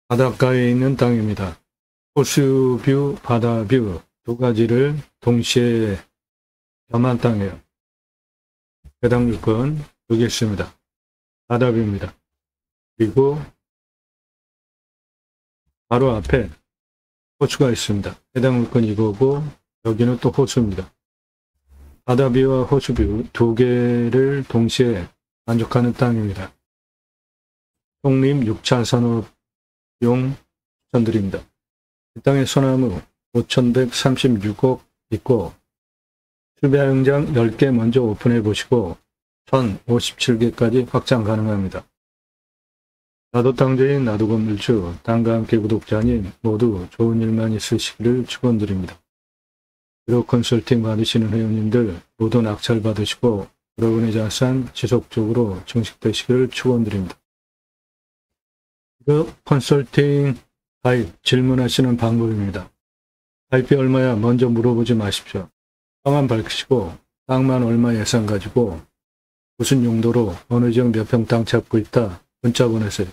바닷가에 있는 땅입니다. 호수뷰, 바다뷰 두 가지를 동시에 겸한 땅이에요. 해당 요건 여기 있습니다. 바다뷰입니다. 그리고 바로 앞에 호수가 있습니다. 해당 요건 이거고 여기는 또 호수입니다. 바다뷰와 호수뷰 두 개를 동시에 만족하는 땅입니다. 독립 6차 산업용 추천드립니다. 이 땅에 소나무 5,136억 있고 출배양장 10개 먼저 오픈해 보시고 1,057개까지 확장 가능합니다. 나도 땅주인 나도 건물주 땅과 함께 구독자님 모두 좋은 일만 있으시기를 축원드립니다. 비록 컨설팅 받으시는 회원님들 모두 낙찰 받으시고 여러분의 자산 지속적으로 증식되시기를 축원드립니다. 그 컨설팅 가입 질문하시는 방법입니다. 가입비 얼마야 먼저 물어보지 마십시오. 땅만 밝히시고 땅만 얼마 예산 가지고 무슨 용도로 어느 지역 몇 평 땅 찾고 있다 문자 보내세요.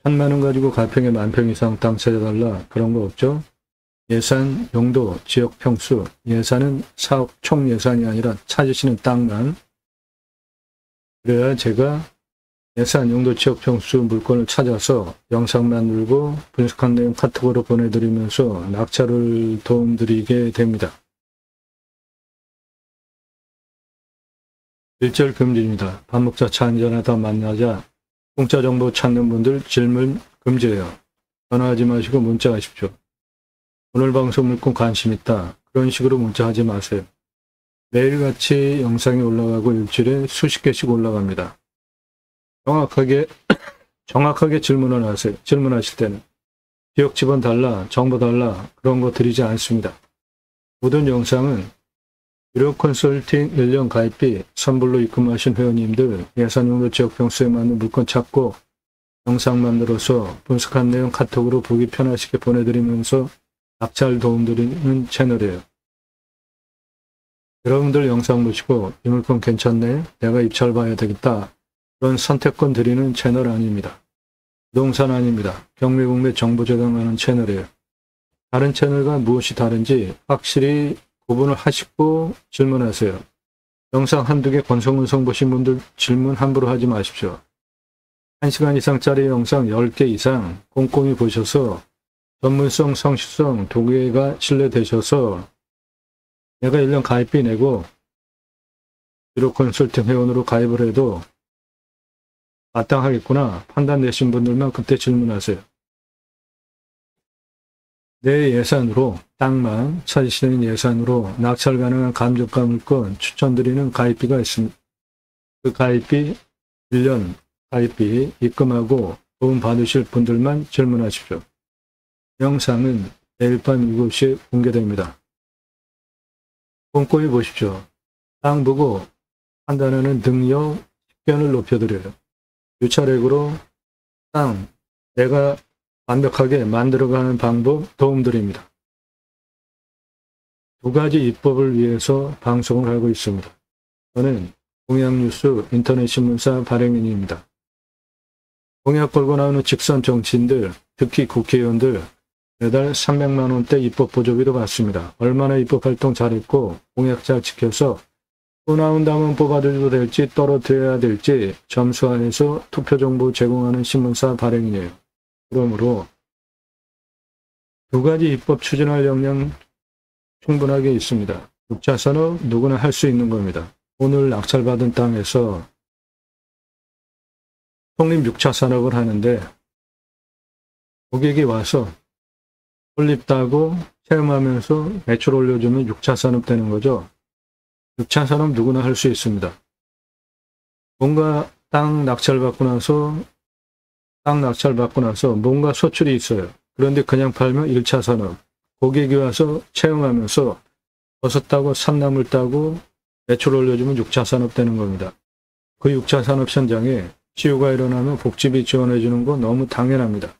1,000만 원 가지고 가평에 10,000평 이상 땅 찾아달라 그런 거 없죠? 예산, 용도, 지역 평수, 예산은 사업 총 예산이 아니라 찾으시는 땅만. 그래야 제가 예산, 용도, 지역 평수 물건을 찾아서 영상 만들고 분석한 내용 카톡으로 보내드리면서 낙찰을 도움드리게 됩니다. 일절 금지입니다. 밥 먹자 차 한잔하다 만나자 공짜 정보 찾는 분들 질문 금지예요. 전화하지 마시고 문자하십시오. 오늘 방송 물건 관심 있다. 그런 식으로 문자하지 마세요. 매일같이 영상이 올라가고 일주일에 수십 개씩 올라갑니다. 정확하게 질문을 하세요. 질문하실 때는 지역 집원 달라, 정보 달라 그런 거 드리지 않습니다. 모든 영상은 유료 컨설팅 1년 가입비 선불로 입금하신 회원님들 예산 용도 지역 평수에 맞는 물건 찾고 영상 만들어서 분석한 내용 카톡으로 보기 편하시게 보내드리면서 낙찰 도움드리는 채널이에요. 여러분들 영상 보시고 이 물건 괜찮네, 내가 입찰 봐야 되겠다 그런 선택권 드리는 채널 아닙니다. 부동산 아닙니다. 경매공매 정보 제공하는 채널이에요. 다른 채널과 무엇이 다른지 확실히 구분을 하시고 질문하세요. 영상 한두 개 건성건성 보신 분들 질문 함부로 하지 마십시오. 1시간 이상짜리 영상 10개 이상 꼼꼼히 보셔서 전문성, 성실성 두 개가 신뢰되셔서 내가 1년 가입비 내고 유료 컨설팅 회원으로 가입을 해도 마땅하겠구나 판단 내신 분들만 그때 질문하세요. 내 예산으로 땅만 찾으시는 예산으로 낙찰 가능한 감정가 물건 추천드리는 가입비가 있습니다. 그 가입비 1년 가입비 입금하고 도움 받으실 분들만 질문하십시오. 영상은 내일 밤 7시에 공개됩니다. 꼼꼼히 보십시오. 땅 보고 판단하는 능력, 식견을 높여드려요. 유찰액으로 땅, 내가 완벽하게 만들어가는 방법 도움드립니다. 두 가지 입법을 위해서 방송을 하고 있습니다. 저는 공약뉴스 인터넷신문사 발행인입니다. 공약 걸고 나오는 직선 정치인들, 특히 국회의원들 매달 300만 원대 입법 보조비도 받습니다. 얼마나 입법 활동 잘했고 공약 잘 지켜서 또 나온다면 뽑아들여도 될지 떨어뜨려야 될지 점수화해서 투표 정보 제공하는 신문사 발행인이에요. 그러므로 두 가지 입법 추진할 역량 충분하게 있습니다. 6차 산업 누구나 할 수 있는 겁니다. 오늘 낙찰받은 땅에서 독립 6차 산업을 하는데 고객이 와서 설립 따고 체험하면서 매출 올려주면 6차 산업 되는 거죠. 6차 산업 누구나 할 수 있습니다. 뭔가 땅 낙찰받고 나서 뭔가 소출이 있어요. 그런데 그냥 팔면 1차 산업. 고객이 와서 체험하면서 버섯 따고 산나물 따고 매출 올려주면 6차 산업 되는 겁니다. 그 6차 산업 현장에 치유가 일어나면 복지비 지원해 주는 건 너무 당연합니다.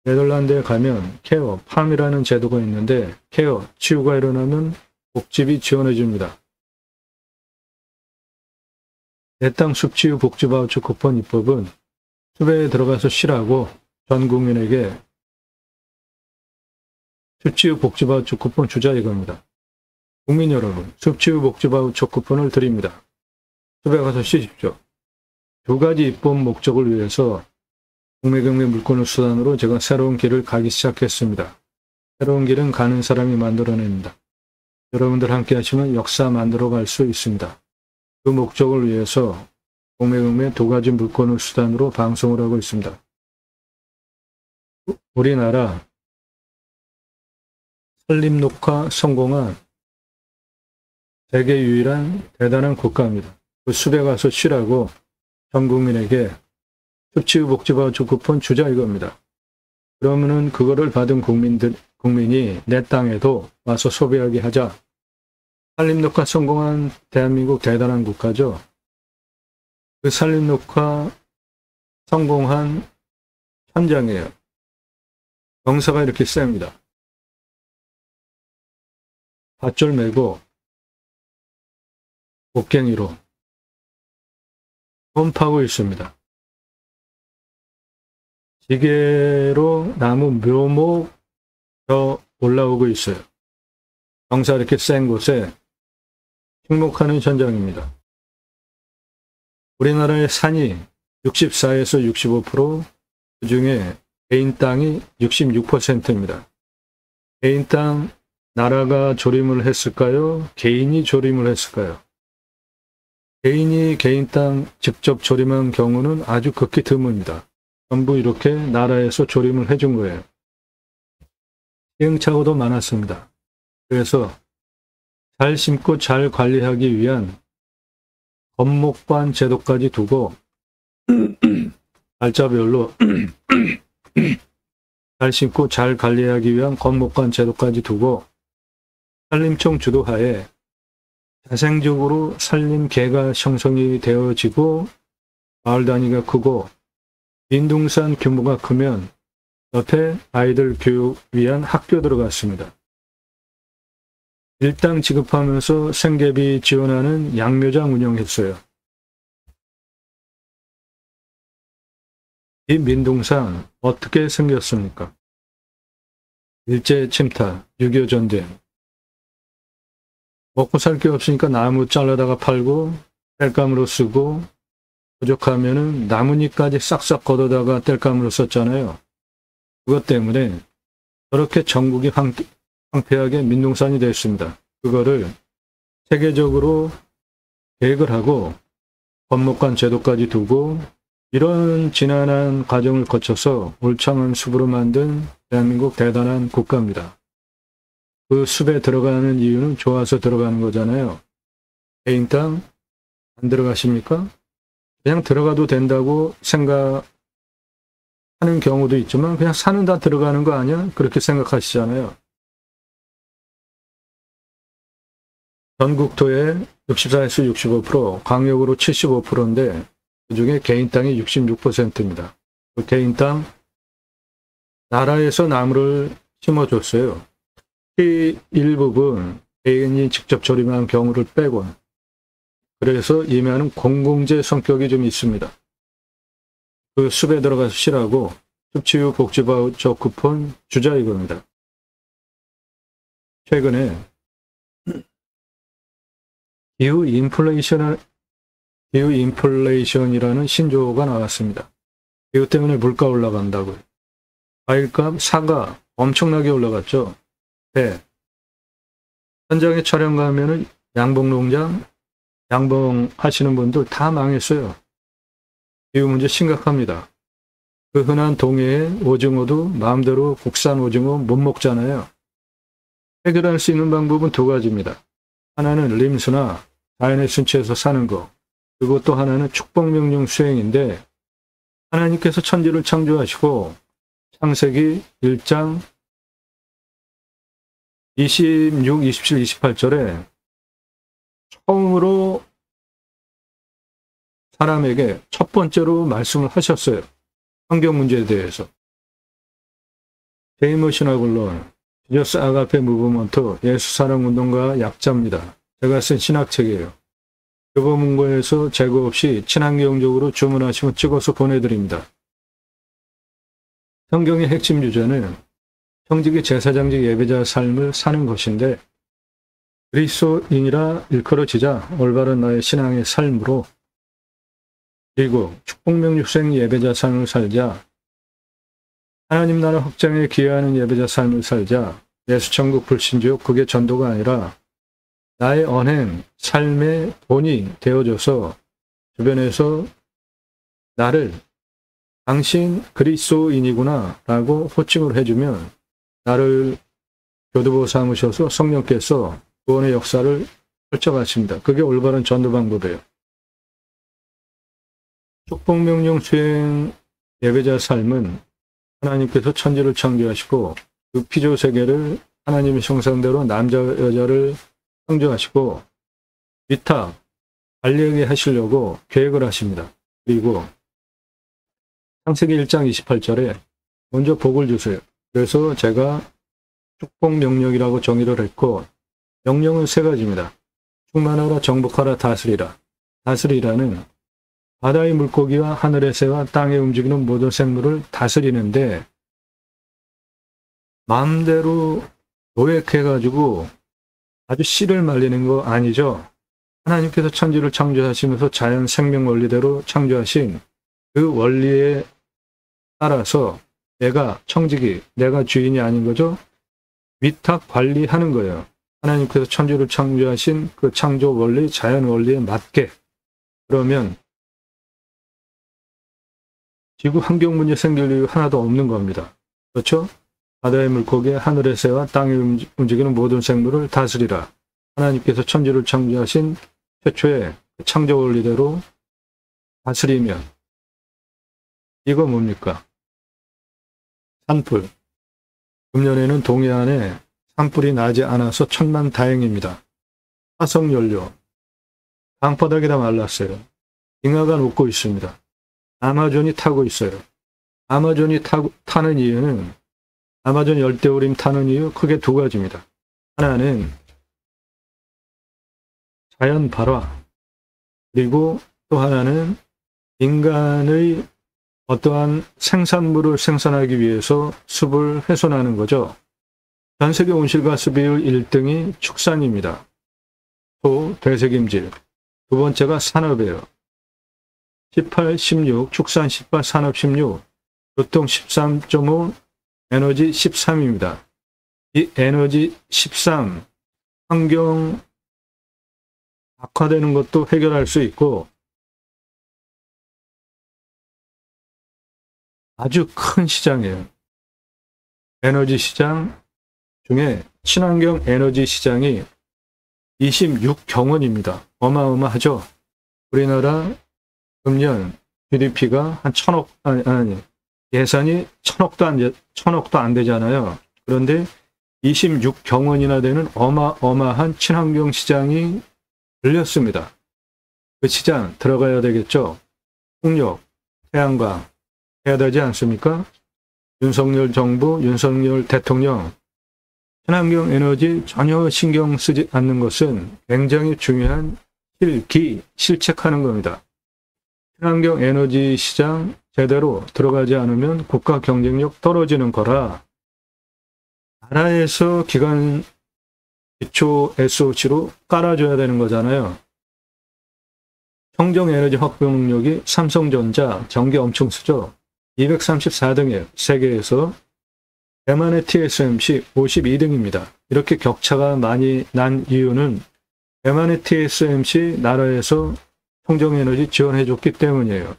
네덜란드에 가면 케어, 팜이라는 제도가 있는데 케어, 치유가 일어나면 복지비 지원해 줍니다. 내 땅 숲치유 복지바우처 쿠폰 입법은 숲에 들어가서 쉬라고 전 국민에게 습지우 복지바우처 쿠폰 주자 이겁니다. 국민 여러분, 습지우 복지바우처 쿠폰을 드립니다. 숲에 가서 쉬십시오. 두 가지 이쁜 목적을 위해서 공매경매 물건을 수단으로 제가 새로운 길을 가기 시작했습니다. 새로운 길은 가는 사람이 만들어냅니다. 여러분들 함께 하시면 역사 만들어 갈 수 있습니다. 그 목적을 위해서 공매경매 두 가지 물건을 수단으로 방송을 하고 있습니다. 우리나라 산림녹화 성공한 세계 유일한 대단한 국가입니다. 그 숲에 가서 쉬라고 전 국민에게 습지우 복지바우처 쿠폰 주자 이겁니다. 그러면은 그거를 받은 국민이 내 땅에도 와서 소비하게 하자. 산림녹화 성공한 대한민국 대단한 국가죠. 그 산림녹화 성공한 현장이에요. 경사가 이렇게 셉니다. 밧줄 메고 곡괭이로 홈파고 있습니다. 지게로 나무 묘목 올라오고 있어요. 경사 이렇게 센 곳에 식목하는 현장입니다. 우리나라의 산이 64에서 65%, 그 중에 개인 땅이 66%입니다. 개인 땅 나라가 조림을 했을까요? 개인이 조림을 했을까요? 개인이 개인 땅 직접 조림한 경우는 아주 극히 드뭅니다. 전부 이렇게 나라에서 조림을 해준 거예요. 시행착오도 많았습니다. 그래서 잘 심고 잘 관리하기 위한 건목관 제도까지 두고 날짜별로 잘 심고 잘 관리하기 위한 건목관 제도까지 두고 산림청 주도하에 자생적으로 산림계가 형성이 되어지고 마을 단위가 크고 민둥산 규모가 크면 옆에 아이들 교육 위한 학교 들어갔습니다. 일당 지급하면서 생계비 지원하는 양묘장 운영했어요. 이 민둥산 어떻게 생겼습니까? 일제 침탈, 6.25 전쟁. 먹고 살 게 없으니까 나무 잘라다가 팔고 땔감으로 쓰고 부족하면은 나뭇잎까지 싹싹 걷어다가 땔감으로 썼잖아요. 그것 때문에 저렇게 전국이 황폐하게 민둥산이 됐습니다. 그거를 세계적으로 계획을 하고 건목관 제도까지 두고 이런 지난한 과정을 거쳐서 울창한 숲으로 만든 대한민국 대단한 국가입니다. 그 숲에 들어가는 이유는 좋아서 들어가는 거잖아요. 개인 땅 안 들어가십니까? 그냥 들어가도 된다고 생각하는 경우도 있지만 그냥 산은 다 들어가는 거 아니야? 그렇게 생각하시잖아요. 전국토의 64에서 65%, 광역으로 75%인데 그중에 개인 땅이 66%입니다. 그 개인 땅 나라에서 나무를 심어줬어요. 특히 일부분 개인이 직접 조림한 경우를 빼곤. 그래서 임야는 공공재 성격이 좀 있습니다. 그 숲에 들어가서 쉬라고 습지우 복지바우처 쿠폰 주자 이겁니다. 최근에 기후 인플레이션이라는 신조어가 나왔습니다. 기후 때문에 물가 올라간다고요. 과일값, 사과 엄청나게 올라갔죠. 배. 현장에 촬영 가면은 양봉농장, 양봉하시는 분들 다 망했어요. 기후 문제 심각합니다. 그 흔한 동해의 오징어도 마음대로 국산 오징어 못 먹잖아요. 해결할 수 있는 방법은 두 가지입니다. 하나는 림수나 자연의 순치에서 사는 거, 그리고 또 하나는 축복명령 수행인데 하나님께서 천지를 창조하시고 창세기 1장 26, 27, 28절에 처음으로 사람에게 첫 번째로 말씀을 하셨어요. 환경 문제에 대해서. 제이머신하블론, 지저스 아가페 무브먼트, 예수 사랑 운동가 약자입니다. 제가 쓴 신학책이에요. 교보문고에서 재고 없이 친환경적으로 주문하시면 찍어서 보내드립니다. 성경의 핵심 주제는 형직이 제사장직 예배자 삶을 사는 것인데 그리스도인이라 일컬어지자 올바른 나의 신앙의 삶으로 그리고 축복명육생 예배자 삶을 살자 하나님 나라 확장에 기여하는 예배자 삶을 살자 예수천국 불신지옥 그게 전도가 아니라 나의 언행, 삶의 본이 되어줘서 주변에서 나를 당신 그리스도인이구나 라고 호칭을 해주면 나를 교두보 삼으셔서 성령께서 구원의 역사를 펼쳐가십니다. 그게 올바른 전도 방법이에요. 축복명령 수행 예배자 삶은 하나님께서 천지를 창조하시고 그 피조 세계를 하나님의 형상대로 남자 여자를 창조하시고 위탁 관리하게 하시려고 계획을 하십니다. 그리고 창세기 1장 28절에 먼저 복을 주세요. 그래서 제가 축복 명령이라고 정의를 했고 명령은 세 가지입니다. 충만하라, 정복하라, 다스리라. 다스리라는 바다의 물고기와 하늘의 새와 땅에 움직이는 모든 생물을 다스리는데 마음대로 노획해가지고 아주 씨를 말리는 거 아니죠. 하나님께서 천지를 창조하시면서 자연 생명 원리대로 창조하신 그 원리에 따라서 내가 청지기, 내가 주인이 아닌 거죠. 위탁 관리하는 거예요. 하나님께서 천지를 창조하신 그 창조 원리, 자연 원리에 맞게. 그러면 지구 환경 문제 생길 이유 하나도 없는 겁니다. 그렇죠? 바다의 물고기, 하늘의 새와 땅에 움직이는 모든 생물을 다스리라. 하나님께서 천지를 창조하신 최초의 창조 원리대로 다스리면 이거 뭡니까? 산불. 금년에는 동해안에 산불이 나지 않아서 천만다행입니다. 화석연료. 강바닥이 다 말랐어요. 빙하가 녹고 있습니다. 아마존이 타고 있어요. 아마존이 타는 이유는 아마존 열대우림 타는 이유 크게 두 가지입니다. 하나는 자연 발화, 그리고 또 하나는 인간의 어떠한 생산물을 생산하기 위해서 숲을 훼손하는 거죠. 전 세계 온실가스 비율 1등이 축산입니다. 또 되새김질. 두 번째가 산업이에요. 18, 16, 축산 18, 산업 16, 교통 13.5, 에너지 13입니다. 이 에너지 13, 환경 악화되는 것도 해결할 수 있고 아주 큰 시장이에요. 에너지 시장 중에 친환경 에너지 시장이 26경원입니다. 어마어마하죠. 우리나라 금년 GDP가 한 1000억, 예산이 1000억도 안 되잖아요. 그런데 26경원이나 되는 어마어마한 친환경 시장이 열렸습니다. 그 시장 들어가야 되겠죠. 풍력, 태양광 해야 되지 않습니까? 윤석열 정부, 윤석열 대통령 친환경 에너지 전혀 신경 쓰지 않는 것은 굉장히 중요한 실책하는 겁니다. 친환경 에너지 시장 제대로 들어가지 않으면 국가 경쟁력 떨어지는 거라 나라에서 기관 기초 SOC로 깔아줘야 되는 거잖아요. 청정에너지 확보 능력이 삼성전자 전기 엄청 쓰죠. 234등이에요. 세계에서. 대만의 TSMC 52등입니다. 이렇게 격차가 많이 난 이유는 대만의 TSMC 나라에서 청정에너지 지원해줬기 때문이에요.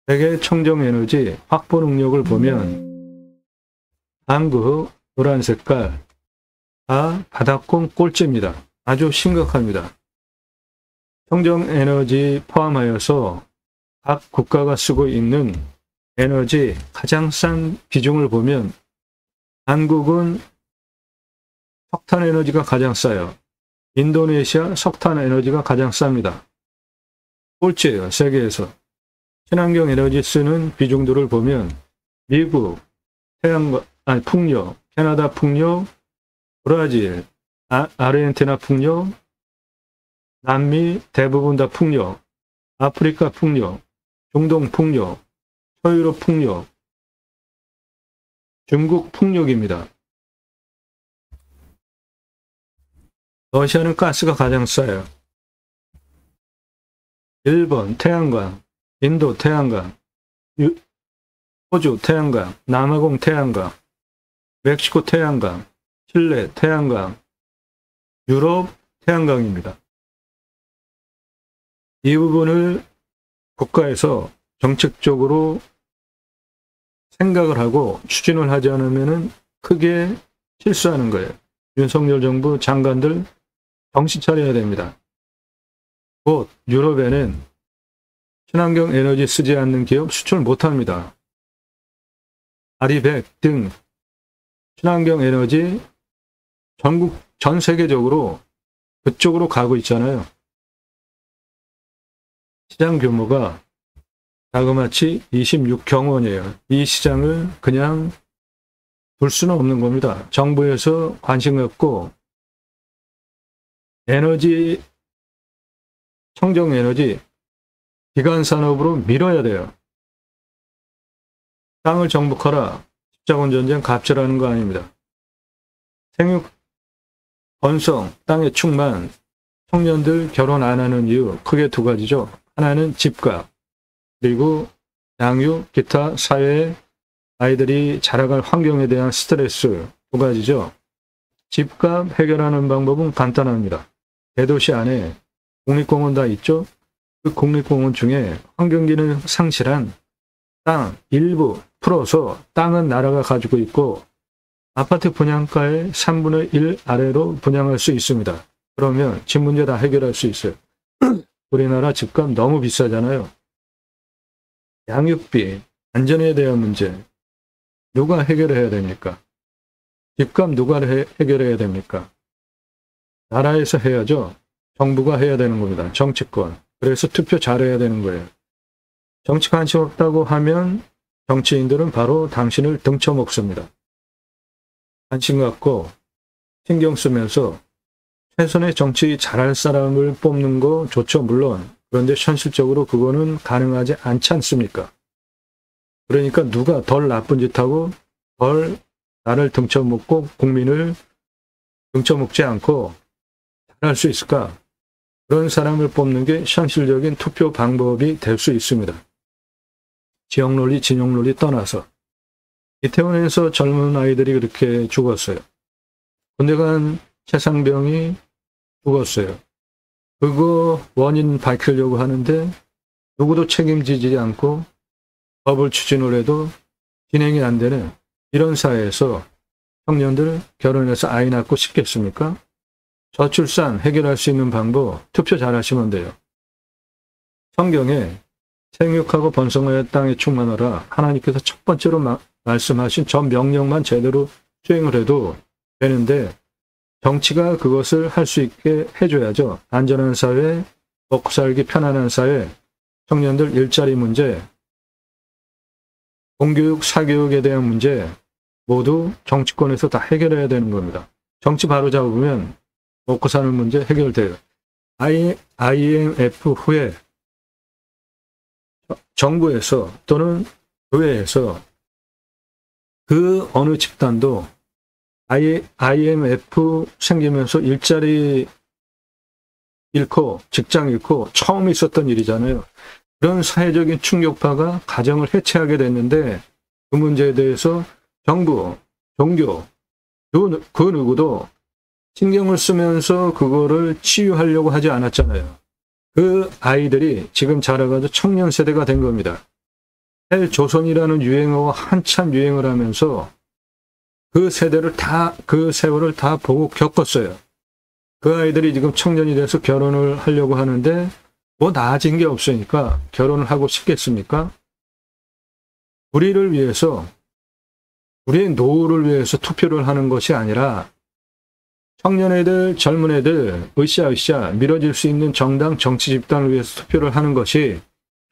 세계 청정에너지 확보 능력을 보면 한국 노란 색깔 다 바닥권 꼴찌입니다. 아주 심각합니다. 청정에너지 포함하여서 각 국가가 쓰고 있는 에너지 가장 싼 비중을 보면 한국은 석탄에너지가 가장 싸요. 인도네시아 석탄에너지가 가장 쌉니다. 꼴찌예요. 세계에서. 친환경 에너지 쓰는 비중들을 보면 미국, 풍력, 캐나다 풍력, 브라질, 아르헨티나 풍력, 남미 대부분 다 풍력, 아프리카 풍력, 중동 풍력, 서유럽 풍력, 중국 풍력입니다. 러시아는 가스가 가장 싸요. 일본 태양광, 인도 태양광, 호주 태양광, 남아공 태양광, 멕시코 태양광, 칠레 태양광, 유럽 태양광입니다. 이 부분을 국가에서 정책적으로 생각을 하고 추진을 하지 않으면 크게 실수하는 거예요. 윤석열 정부 장관들 정신 차려야 됩니다. 곧 유럽에는 친환경 에너지 쓰지 않는 기업 수출 못합니다. 아리백 등 친환경 에너지 전 세계적으로 그쪽으로 가고 있잖아요. 시장 규모가 자그마치 26경 원이에요. 이 시장을 그냥 둘 수는 없는 겁니다. 정부에서 관심 갖고 에너지, 청정 에너지 기간 산업으로 밀어야 돼요. 땅을 정복하라. 십자군 전쟁 갑질하는 거 아닙니다. 생육, 건성, 땅의 충만, 청년들 결혼 안 하는 이유 크게 두 가지죠. 하나는 집값, 그리고 양육, 기타 사회 아이들이 자라갈 환경에 대한 스트레스 두 가지죠. 집값 해결하는 방법은 간단합니다. 대도시 안에 국립공원 다 있죠. 그 국립공원 중에 환경기능 상실한 땅 일부 풀어서 땅은 나라가 가지고 있고 아파트 분양가의 3분의 1 아래로 분양할 수 있습니다. 그러면 집 문제 다 해결할 수 있어요. 우리나라 집값 너무 비싸잖아요. 양육비, 안전에 대한 문제 누가 해결해야 됩니까? 집값 누가 해결해야 됩니까? 나라에서 해야죠. 정부가 해야 되는 겁니다. 정치권. 그래서 투표 잘해야 되는 거예요. 정치 관심 없다고 하면 정치인들은 바로 당신을 등쳐먹습니다. 관심 갖고 신경 쓰면서 최선의 정치 잘할 사람을 뽑는 거 좋죠. 물론. 그런데 현실적으로 그거는 가능하지 않지 않습니까? 그러니까 누가 덜 나쁜 짓 하고 덜 나를 등쳐먹고 국민을 등쳐먹지 않고 잘할 수 있을까? 그런 사람을 뽑는 게 현실적인 투표 방법이 될 수 있습니다. 지역 논리, 진영 논리 떠나서. 이태원에서 젊은 아이들이 그렇게 죽었어요. 군대 간 최상병이 죽었어요. 그거 원인 밝히려고 하는데 누구도 책임지지 않고 법을 추진을 해도 진행이 안 되는 이런 사회에서 청년들 결혼해서 아이 낳고 싶겠습니까? 저출산 해결할 수 있는 방법 투표 잘하시면 돼요. 성경에 생육하고 번성하여 땅에 충만하라 하나님께서 첫 번째로 말씀하신 저 명령만 제대로 수행을 해도 되는데 정치가 그것을 할 수 있게 해줘야죠. 안전한 사회, 먹고 살기 편안한 사회, 청년들 일자리 문제, 공교육, 사교육에 대한 문제 모두 정치권에서 다 해결해야 되는 겁니다. 정치 바로 잡으면 먹고 사는 문제 해결돼요. IMF 후에 정부에서 또는 교회에서 그 어느 집단도 IMF 생기면서 일자리 잃고 직장 잃고 처음 있었던 일이잖아요. 그런 사회적인 충격파가 가정을 해체하게 됐는데 그 문제에 대해서 정부, 종교, 그 누구도 신경을 쓰면서 그거를 치유하려고 하지 않았잖아요. 그 아이들이 지금 자라가지고 청년 세대가 된 겁니다. 헬조선이라는 유행어가 한참 유행을 하면서 그 세대를 그 세월을 다 보고 겪었어요. 그 아이들이 지금 청년이 돼서 결혼을 하려고 하는데 뭐 나아진 게 없으니까 결혼을 하고 싶겠습니까? 우리를 위해서, 우리의 노후를 위해서 투표를 하는 것이 아니라 청년 애들, 젊은 애들, 으쌰으쌰 밀어질 수 있는 정당 정치 집단을 위해서 투표를 하는 것이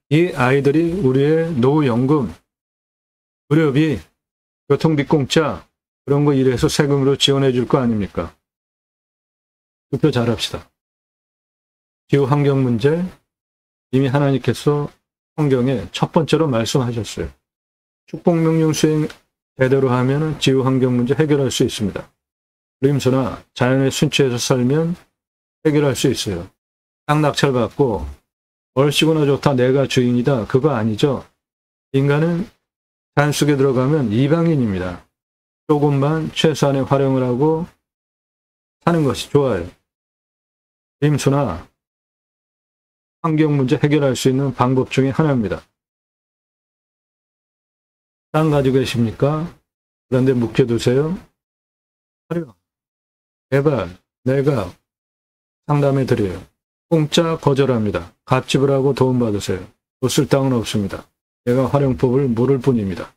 이 아이들이 우리의 노후연금, 의료비, 교통비 공짜 그런 거 이래서 세금으로 지원해 줄 거 아닙니까? 투표 잘합시다. 기후환경 문제 이미 하나님께서 성경에 첫 번째로 말씀하셨어요. 축복명령 수행 제대로 하면 지구환경 문제 해결할 수 있습니다. 림수나 자연의 순치에서 살면 해결할 수 있어요. 땅 낙찰받고 얼씨구나 좋다 내가 주인이다 그거 아니죠. 인간은 자연 속에 들어가면 이방인입니다. 조금만 최소한의 활용을 하고 사는 것이 좋아요. 림수나 환경 문제 해결할 수 있는 방법 중에 하나입니다. 땅 가지고 계십니까? 그런데 묵혀두세요. 활용, 개발, 내가 상담해 드려요. 공짜 거절합니다. 갑집을 하고 도움받으세요. 못 쓸 땅은 없습니다. 내가 활용법을 모를 뿐입니다.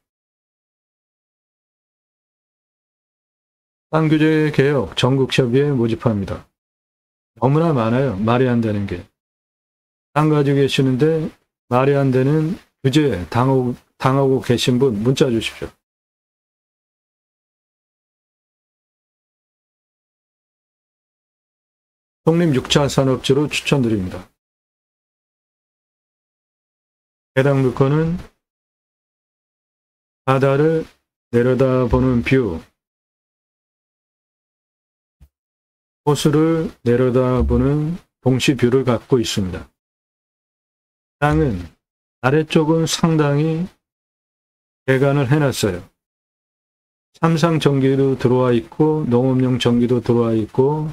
땅 규제 개혁 전국협의회 모집합니다. 너무나 많아요. 말이 안 되는 게. 땅 가지고 계시는데 말이 안 되는 규제 당하고 계신 분 문자 주십시오. 독립 6차 산업지로 추천드립니다. 해당 물건은 바다를 내려다보는 뷰, 호수를 내려다보는 동시 뷰를 갖고 있습니다. 땅은 아래쪽은 상당히 개간을 해놨어요. 삼상 전기도 들어와 있고 농업용 전기도 들어와 있고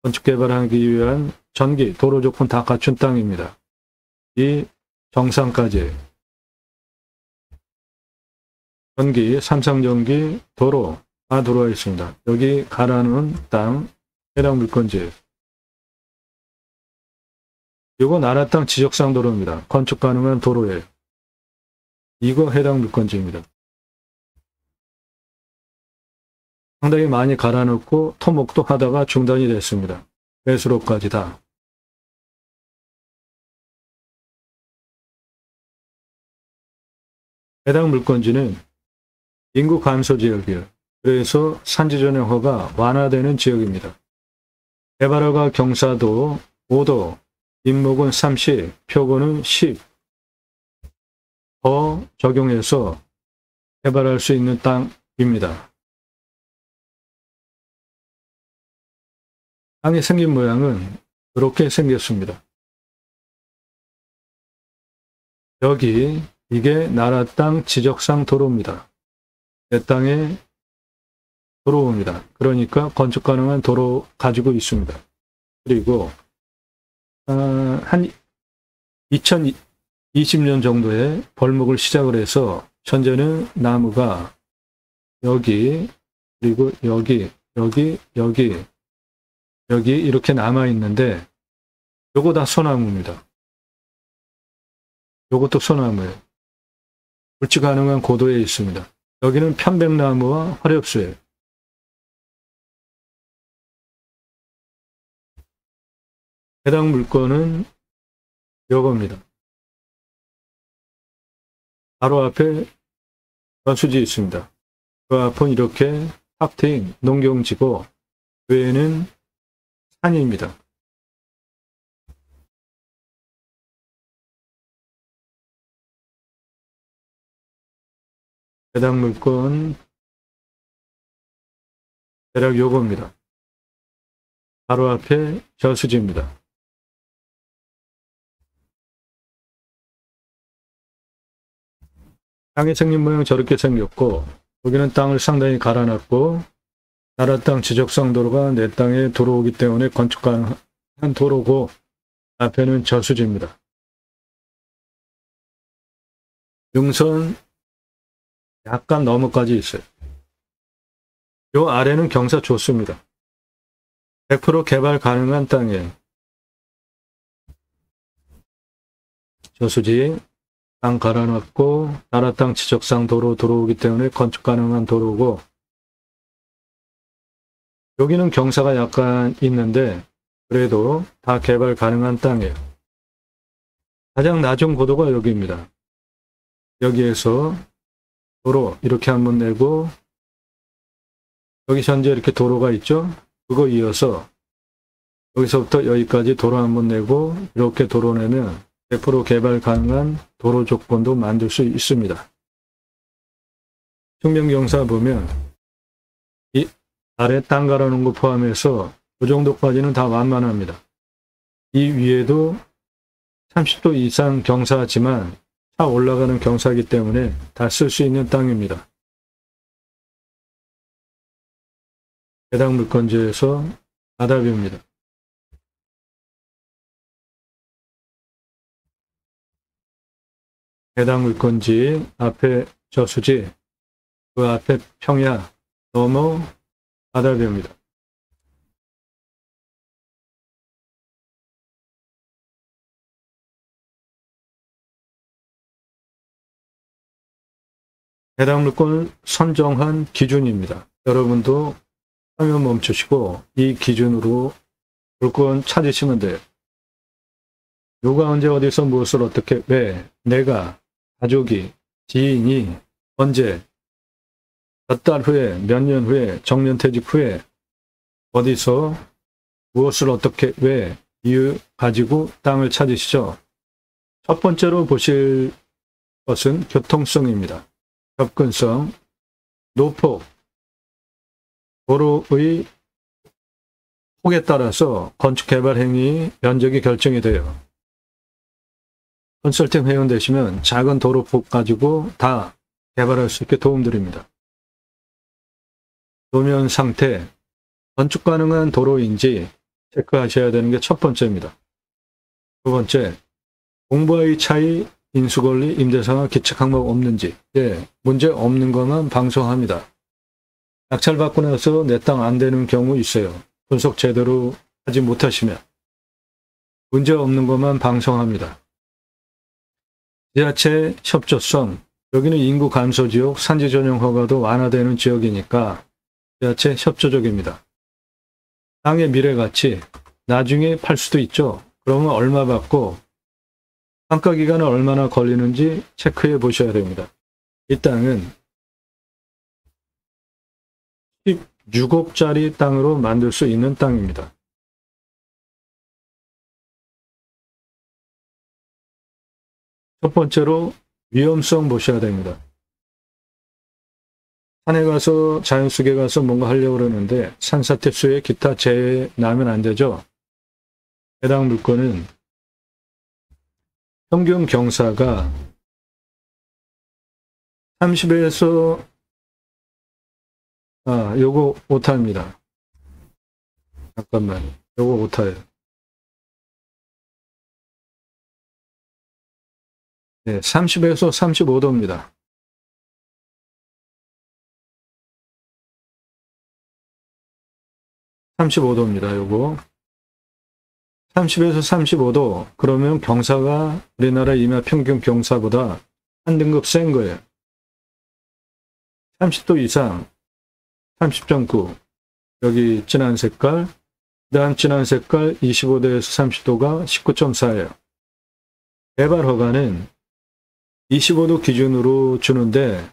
건축 개발하기 위한 전기, 도로 조건 다 갖춘 땅입니다. 이 정상까지 전기, 삼상전기, 도로 다 들어와 있습니다. 여기 가라는 땅, 해당 물건지. 이거 나라 땅 지적상 도로입니다. 건축 가능한 도로예요. 이거 해당 물건지입니다. 상당히 많이 갈아놓고 토목도 하다가 중단이 됐습니다. 배수로까지 다. 해당 물건지는 인구 감소 지역이에요. 그래서 산지 전용 허가 완화되는 지역입니다. 개발허가 경사도 5도, 인목은 30, 표고는 10 더 적용해서 개발할 수 있는 땅입니다. 땅이 생긴 모양은 이렇게 생겼습니다. 여기 이게 나라 땅 지적상 도로입니다. 내 땅에 도로입니다. 그러니까 건축 가능한 도로 가지고 있습니다. 그리고 한 2020년 정도에 벌목을 시작을 해서 현재는 나무가 여기 그리고 여기 이렇게 남아 있는데 요거 다 소나무입니다. 요것도 소나무예요. 불치 가능한 고도에 있습니다. 여기는 편백나무와 화렵수예요. 해당 물건은 요겁니다. 바로 앞에 저수지 있습니다. 그 앞은 이렇게 탁 트인 농경지고 외에는 산입니다. 해당 물건 대략 요겁니다. 바로 앞에 저수지입니다. 땅의 생긴 모양 저렇게 생겼고 여기는 땅을 상당히 갈아놨고 나라 땅 지적상 도로가 내 땅에 들어오기 때문에 건축 가능한 도로고 앞에는 저수지입니다. 능선 약간 너머까지 있어요. 요 아래는 경사 좋습니다. 100% 개발 가능한 땅이에요. 저수지 땅 갈아놨고 나라 땅 지적상 도로 들어오기 때문에 건축 가능한 도로고 여기는 경사가 약간 있는데 그래도 다 개발 가능한 땅이에요. 가장 낮은 고도가 여기입니다. 여기에서 도로 이렇게 한번 내고 여기 현재 이렇게 도로가 있죠. 그거 이어서 여기서부터 여기까지 도로 한번 내고 이렇게 도로 내면 100% 개발 가능한 도로 조건도 만들 수 있습니다. 측면경사 보면 이 아래 땅 갈아놓은 거 포함해서 그 정도까지는 다 완만합니다. 이 위에도 30도 이상 경사지만 차 올라가는 경사이기 때문에 다 쓸 수 있는 땅입니다. 해당 물건지에서 아답입니다. 해당 물건지 앞에 저수지, 그 앞에 평야, 넘어 아답입니다. 해당 물건을 선정한 기준입니다. 여러분도 화면 멈추시고 이 기준으로 물건 찾으시면 돼요. 누가 언제 어디서 무엇을 어떻게 왜 내가 가족이 지인이 언제 몇 달 후에 몇 년 후에 정년퇴직 후에 어디서 무엇을 어떻게 왜 이유 가지고 땅을 찾으시죠. 첫 번째로 보실 것은 교통성입니다. 접근성, 노폭, 도로의 폭에 따라서 건축 개발 행위 면적이 결정이 돼요. 컨설팅 회원 되시면 작은 도로폭 가지고 다 개발할 수 있게 도움드립니다. 도면 상태, 건축 가능한 도로인지 체크하셔야 되는 게 첫 번째입니다. 두 번째, 공부와의 차이, 인수권리, 임대상황, 기책 항목 없는지, 문제 없는 것만 방송합니다. 낙찰받고 나서 내 땅 안 되는 경우 있어요. 분석 제대로 하지 못하시면. 문제 없는 것만 방송합니다. 지자체 협조성, 여기는 인구 감소 지역, 산지 전용 허가도 완화되는 지역이니까 지자체 협조적입니다. 땅의 미래 가치, 나중에 팔 수도 있죠. 그러면 얼마 받고 평가 기간은 얼마나 걸리는지 체크해 보셔야 됩니다. 이 땅은 16억짜리 땅으로 만들 수 있는 땅입니다. 첫 번째로 위험성 보셔야 됩니다. 산에 가서 자연 속에 가서 뭔가 하려고 그러는데 산사태 수에 기타 재해 나면 안 되죠. 해당 물건은 평균 경사가 30에서 요거 오타입니다. 잠깐만, 요거 오타예요. 네, 30에서 35도입니다. 요거. 30에서 35도, 그러면 경사가 우리나라 임야 평균 경사보다 한 등급 센 거예요. 30도 이상, 30.9, 여기 진한 색깔, 그 다음 진한 색깔 25도에서 30도가 19.4예요. 개발 허가는 25도 기준으로 주는데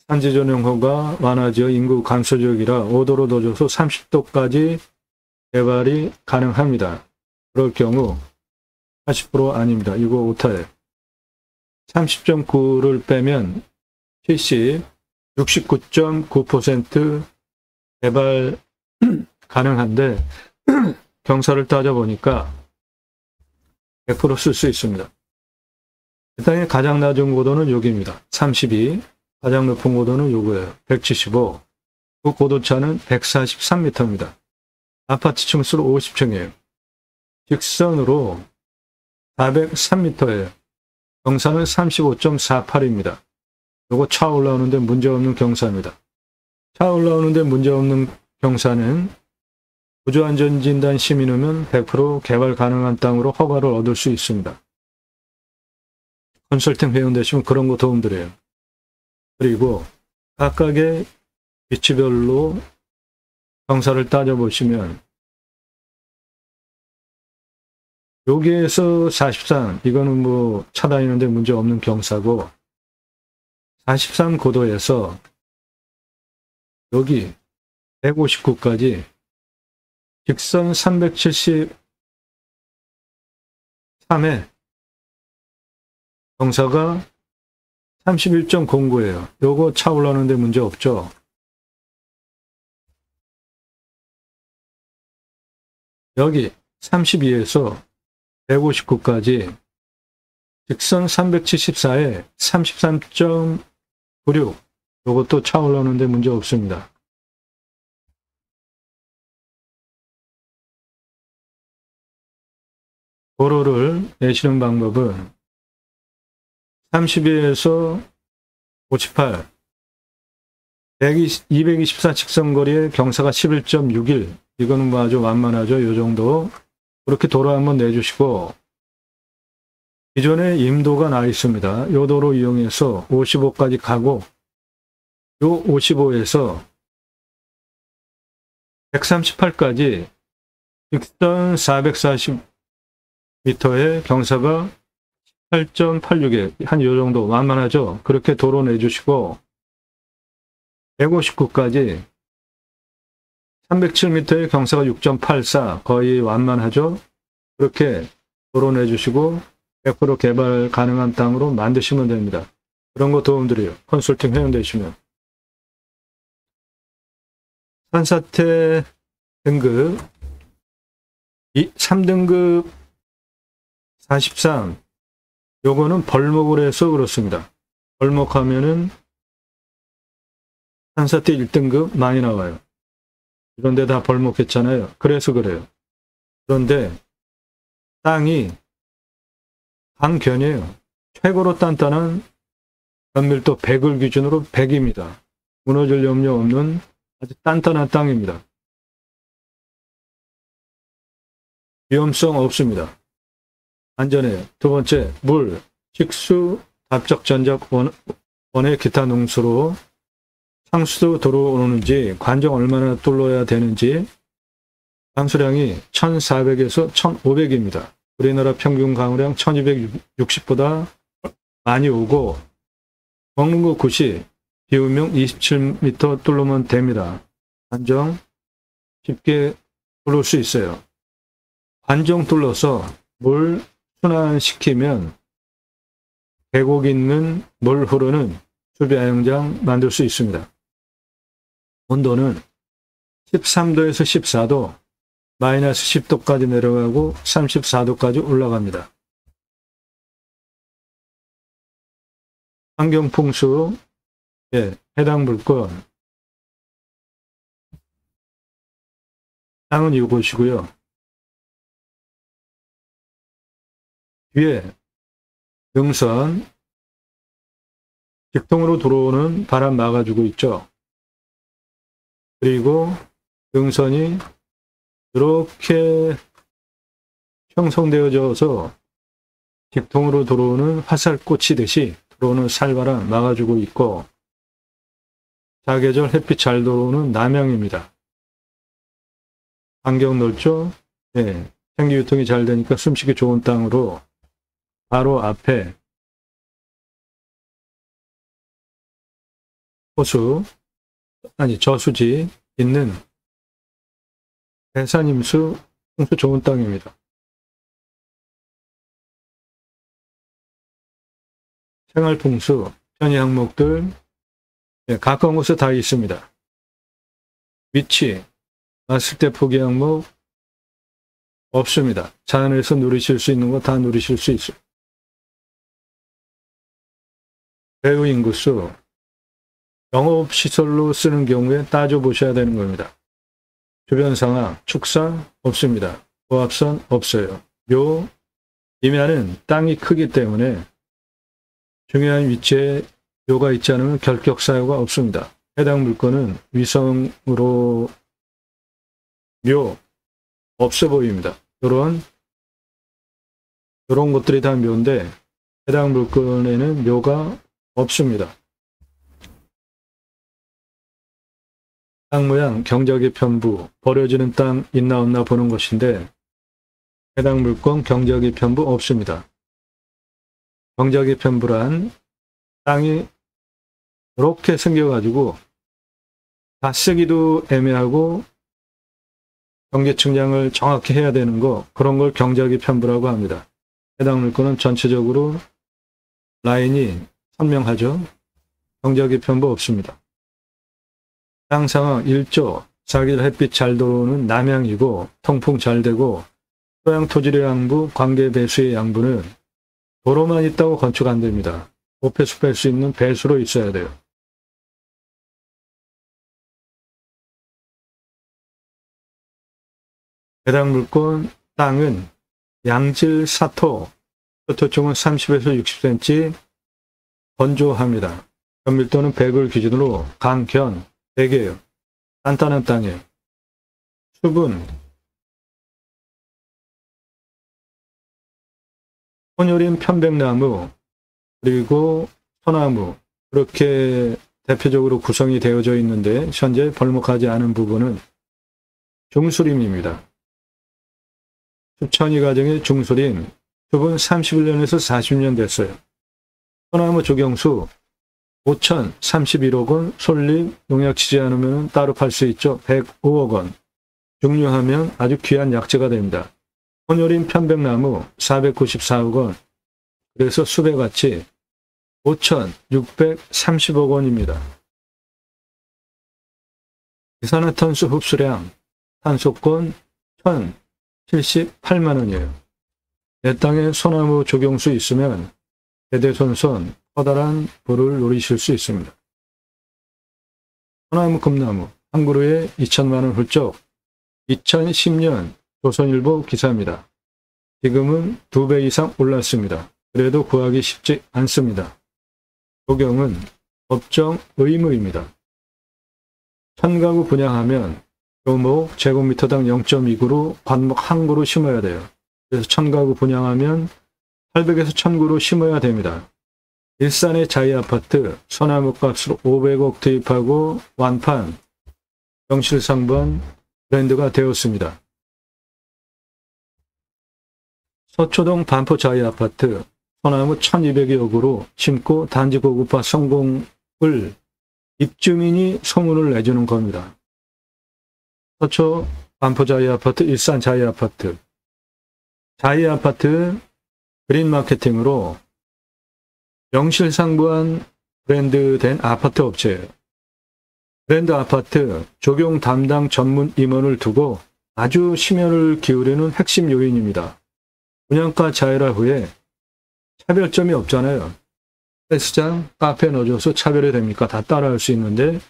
산지 전용 허가 완화지역 인구 감소 지역이라 5도로 더 줘서 30도까지 개발이 가능합니다. 그럴 경우 80% 아닙니다. 이거 오타예요. 30.9를 빼면 70, 69.9% 개발 가능한데 경사를 따져보니까 100% 쓸 수 있습니다. 이 땅의 가장 낮은 고도는 여기입니다. 32, 가장 높은 고도는 요거예요. 175, 그 고도차는 143m입니다. 아파트 층수로 50층이에요. 직선으로 403m예요. 경사는 35.48입니다. 요거 차 올라오는데 문제없는 경사입니다. 차 올라오는데 문제없는 경사는 구조안전진단 시민이면 100% 개발 가능한 땅으로 허가를 얻을 수 있습니다. 컨설팅 회원 되시면 그런 거 도움드려요. 그리고 각각의 위치별로 경사를 따져보시면 여기에서 43, 이거는 뭐 차 다니는데 문제 없는 경사고 43 고도에서 여기 159까지 직선 373에 경사가 31.09예요. 요거 차올라오는데 문제 없죠. 여기 32에서 159까지 직선 374에 33.96 요것도 차올라오는데 문제 없습니다. 도로를 내시는 방법은 32에서 58, 224 직선거리에 경사가 11.61 이거는 뭐 아주 완만하죠. 요 정도. 그렇게 도로 한번 내주시고 기존에 임도가 나 있습니다. 요 도로 이용해서 55까지 가고 요 55에서 138까지 직선 440m의 경사가 8.86에 한 요 정도 완만하죠. 그렇게 도로 내주시고 159까지 307m의 경사가 6.84 거의 완만하죠. 그렇게 도로 내주시고 100% 개발 가능한 땅으로 만드시면 됩니다. 그런 거 도움드려요. 컨설팅 회원 되시면. 산사태 등급 3등급 43 요거는 벌목을 해서 그렇습니다. 벌목하면은 산사태 1등급 많이 나와요. 이런데 다 벌목했잖아요. 그래서 그래요. 그런데 땅이 강견이에요. 최고로 단단한 연밀도 100을 기준으로 100입니다. 무너질 염려 없는 아주 단단한 땅입니다. 위험성 없습니다. 안전해요. 두 번째, 물, 식수, 답적 전적 원의 기타 농수로 상수도 들어오는지, 관정 얼마나 뚫어야 되는지, 강수량이 1400에서 1500입니다. 우리나라 평균 강우량 1260보다 많이 오고, 먹는 거 90, 비우명 27m 뚫으면 됩니다. 관정 쉽게 뚫을 수 있어요. 관정 뚫러서 물 순환시키면 계곡 있는 물 흐르는 수비아영장 만들 수 있습니다. 온도는 13도에서 14도, 마이너스 10도까지 내려가고 34도까지 올라갑니다. 환경풍수, 해당 물건, 땅은 이곳이고요. 뒤에 능선, 직통으로 들어오는 바람 막아주고 있죠. 그리고 능선이 이렇게 형성되어져서 직통으로 들어오는 화살 꽂히듯이 들어오는 살바람 막아주고 있고, 사계절 햇빛 잘 들어오는 남향입니다. 환경 넓죠? 생기유통이 잘 되니까 숨쉬기 좋은 땅으로 바로 앞에 저수지 있는 대산임수 풍수 좋은 땅입니다. 생활풍수, 편의 항목들 가까운 곳에 다 있습니다. 위치, 왔을 때 포기 항목 없습니다. 자연에서 누리실 수 있는 거 다 누리실 수 있어요. 배후 인구수, 영업시설로 쓰는 경우에 따져보셔야 되는 겁니다. 주변 상황, 축사 없습니다. 고압선 없어요. 묘, 임야는 땅이 크기 때문에 중요한 위치에 묘가 있지 않으면 결격 사유가 없습니다. 해당 물건은 위성으로 묘 없어 보입니다. 이런 것들이 다 묘인데 해당 물건에는 묘가 없습니다. 땅 모양, 경작의 편부, 버려지는 땅 있나 없나 보는 것인데 해당 물건 경작의 편부 없습니다. 경작의 편부란 땅이 이렇게 생겨가지고 다 쓰기도 애매하고 경계 측량을 정확히 해야 되는 거, 그런 걸 경작의 편부라고 합니다. 해당 물건은 전체적으로 라인이 선명하죠. 경제학의 편부 없습니다. 땅상황 1조, 4길 햇빛 잘 들어오는 남양이고 통풍 잘 되고 토양 토질의 양부, 관계 배수의 양부는 도로만 있다고 건축 안 됩니다. 오폐수 뺄 수 있는 배수로 있어야 돼요. 해당 물건 땅은 양질 사토, 토토총은 30에서 60cm 건조합니다. 현밀도는 100을 기준으로 강견, 대개요. 단단한 땅이에요. 수분, 혼혈인 편백나무, 그리고 소나무, 그렇게 대표적으로 구성이 되어져 있는데 현재 벌목하지 않은 부분은 중수림입니다. 수천이 가정의 중수림, 수분 31년에서 40년 됐어요. 소나무 조경수 5,031억 원, 솔잎 농약 치지 않으면 따로 팔 수 있죠. 105억 원. 중류하면 아주 귀한 약재가 됩니다. 혼혈인 편백나무 494억 원. 그래서 수배가치 5,630억 원입니다. 이산화탄소 흡수량, 탄소권 1,078만 원이에요. 내 땅에 소나무 조경수 있으면 대대손손 커다란 부를 누리실 수 있습니다. 소나무 금나무 한 그루에 2천만 원 훌쩍. 2010년 조선일보 기사입니다. 지금은 2배 이상 올랐습니다. 그래도 구하기 쉽지 않습니다. 조경은 법정 의무입니다. 1000가구 분양하면 교목 제곱미터당 0.2그루 관목 한 그루 심어야 돼요. 그래서 1000가구 분양하면 800에서 1000그루 심어야 됩니다. 일산의 자이아파트 소나무 값으로 500억 투입하고 완판 명실상부한 브랜드가 되었습니다. 서초동 반포 자이아파트 소나무 1200여 그루 심고 단지 고급화 성공을 입주민이 소문을 내주는 겁니다. 서초 반포 자이아파트, 일산 자이아파트. 자이아파트 그린 마케팅으로 명실상부한 브랜드된 아파트 업체예요. 브랜드 아파트 조경 담당 전문 임원을 두고 아주 심혈을 기울이는 핵심 요인입니다. 분양가 자율화 후에 차별점이 없잖아요. 헬스장, 카페 넣어줘서 차별이 됩니까? 다 따라할 수 있는데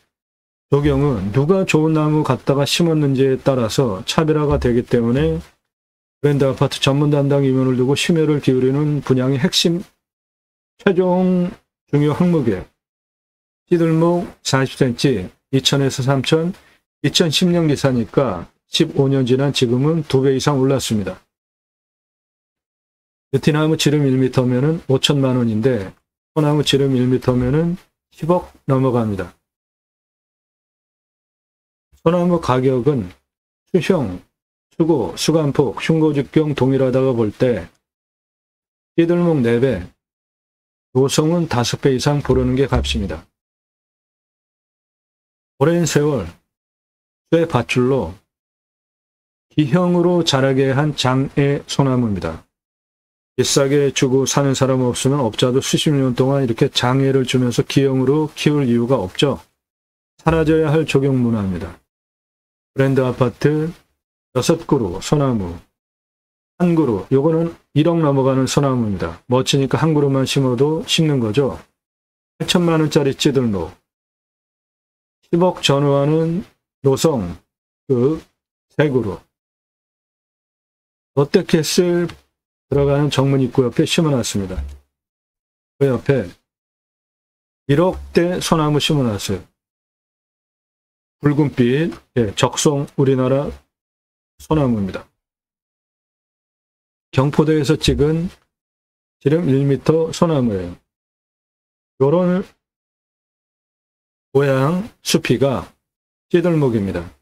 조경은 누가 좋은 나무 갖다가 심었는지에 따라서 차별화가 되기 때문에 브랜드 아파트 전문 담당 임원을 두고 심혈을 기울이는 분양의 핵심 최종 중요 항목이에요. 시들목 40cm 2,000에서 3,000, 2010년 기사니까 15년 지난 지금은 2배 이상 올랐습니다. 느티나무 지름 1m면은 5천만 원인데 소나무 지름 1m면은 10억 넘어갑니다. 소나무 가격은 수형, 수고, 수간폭, 흉고직경 동일하다고 볼 때 시들목 4배, 노성은 5배 이상 부르는 게 값입니다. 오랜 세월 쇠 밧줄로 기형으로 자라게 한 장애 소나무입니다. 비싸게 주고 사는 사람 없으면 업자도 수십 년 동안 이렇게 장애를 주면서 기형으로 키울 이유가 없죠. 사라져야 할 조경 문화입니다. 브랜드 아파트 6그루 소나무, 한 그루, 요거는 1억 넘어가는 소나무입니다. 멋지니까 한 그루만 심어도 심는 거죠. 8천만 원짜리 찌들목, 10억 전후하는 노성, 그 3그루. 롯데캐슬 들어가는 정문 입구 옆에 심어놨습니다. 그 옆에 1억대 소나무 심어놨어요. 붉은빛, 적송 우리나라 소나무입니다. 경포대에서 찍은 지름 1m 소나무예요. 요런 모양 수피가 시들목입니다.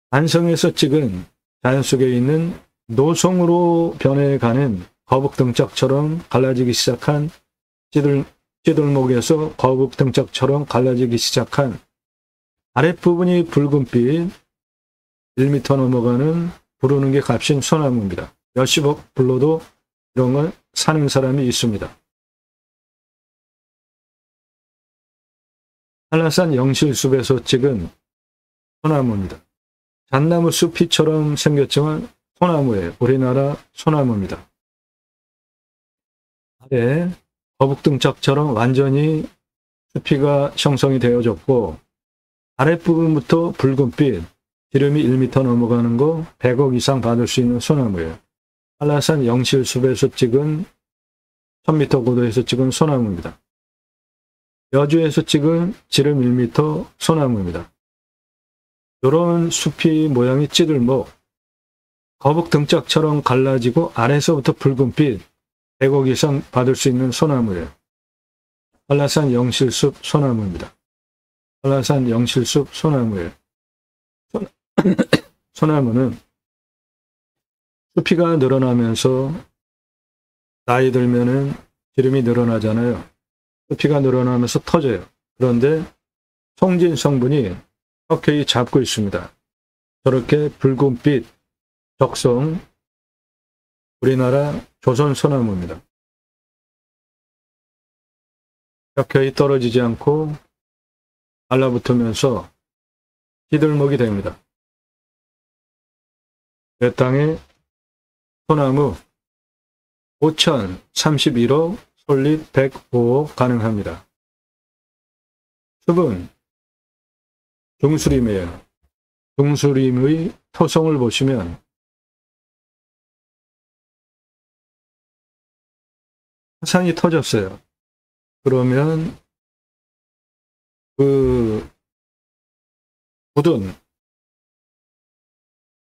안성에서 찍은 자연 속에 있는 노송으로 변해가는 거북등짝처럼 갈라지기 시작한 시들목에서 거북등짝처럼 갈라지기 시작한 아랫부분이 붉은빛 1m 넘어가는 부르는 게 값인 소나무입니다. 몇십억 불러도 이런 건 사는 사람이 있습니다. 한라산 영실숲에서 찍은 소나무입니다. 잣나무 숲이처럼 생겼지만 소나무예요. 우리나라 소나무입니다. 아래 거북등짝처럼 완전히 숲이가 형성이 되어졌고 아랫부분부터 붉은빛, 기름이 1m 넘어가는 거 100억 이상 받을 수 있는 소나무예요. 한라산 영실숲에서 찍은 1000m 고도에서 찍은 소나무입니다. 여주에서 찍은 지름 1m 소나무입니다. 이런 숲이 모양이 찌들목, 거북 등짝처럼 갈라지고 아래서부터 붉은빛, 100억 이상 받을 수 있는 소나무예요. 한라산 영실숲 소나무입니다. 한라산 영실숲 소나무예요. 소나무는 숲이가 늘어나면서 나이 들면은 기름이 늘어나잖아요. 숲이가 늘어나면서 터져요. 그런데 송진 성분이 켜켜이 잡고 있습니다. 저렇게 붉은빛 적성 우리나라 조선 소나무입니다. 켜켜이 떨어지지 않고 달라붙으면서 시들목이 됩니다. 내 땅에 소나무 5,031호, 솔잎 105호 가능합니다. 숲은 중수림이에요. 중수림의 토성을 보시면 화산이 터졌어요. 그러면 그 굳은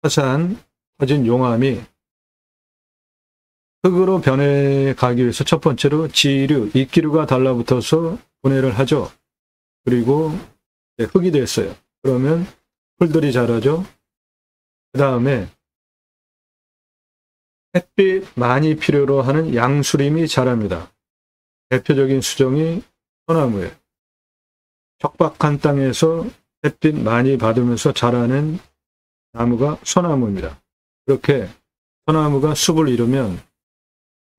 화산 터진 용암이 흙으로 변해가기 위해서 첫 번째로 지류, 이기류가 달라붙어서 분해를 하죠. 그리고 흙이 됐어요. 그러면 풀들이 자라죠. 그 다음에 햇빛 많이 필요로 하는 양수림이 자랍니다. 대표적인 수종이 소나무예요. 척박한 땅에서 햇빛 많이 받으면서 자라는 나무가 소나무입니다. 그렇게 소나무가 숲을 이루면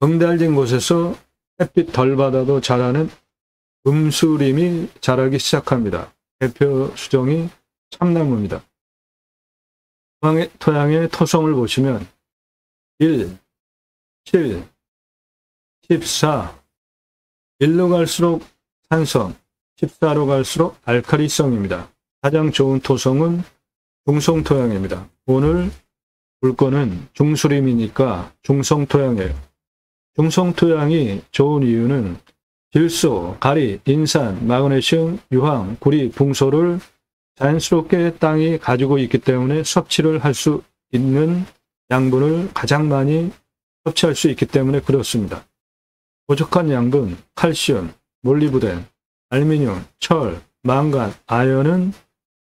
응달진 곳에서 햇빛 덜 받아도 자라는 음수림이 자라기 시작합니다. 대표 수종이 참나무입니다. 토양의 토성을 보시면 1, 7, 14, 1로 갈수록 산성, 14로 갈수록 알칼리성입니다. 가장 좋은 토성은 중성토양입니다. 오늘 물건은 중수림이니까 중성토양이에요. 중성토양이 좋은 이유는 질소, 가리, 인산, 마그네슘, 유황, 구리, 붕소를 자연스럽게 땅이 가지고 있기 때문에 섭취를 할 수 있는 양분을 가장 많이 섭취할 수 있기 때문에 그렇습니다. 부족한 양분, 칼슘, 몰리브덴, 알루미늄, 철, 망간, 아연은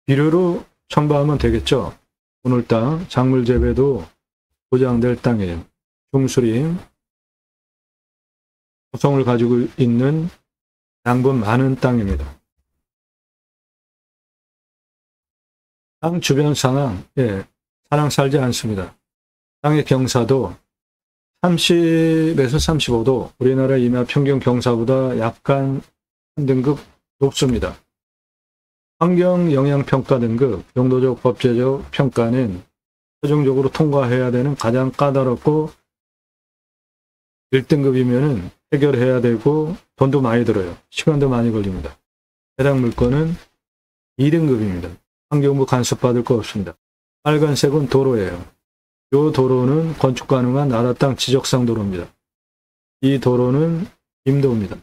비료로 첨가하면 되겠죠. 오늘 땅, 작물 재배도 보장될 땅이에요. 중수림, 토성을 가지고 있는 양분 많은 땅입니다. 땅 주변 상황, 사랑 살지 않습니다. 땅의 경사도 30에서 35도, 우리나라 임야 평균 경사보다 약간 한 등급 높습니다. 환경영향평가 등급, 용도적 법제적 평가는 최종적으로 통과해야 되는 가장 까다롭고 1등급이면은 해결해야 되고 돈도 많이 들어요. 시간도 많이 걸립니다. 해당 물건은 2등급입니다. 환경부 간섭받을 거 없습니다. 빨간색은 도로예요. 이 도로는 건축 가능한 나라 땅 지적상 도로입니다. 이 도로는 임도입니다.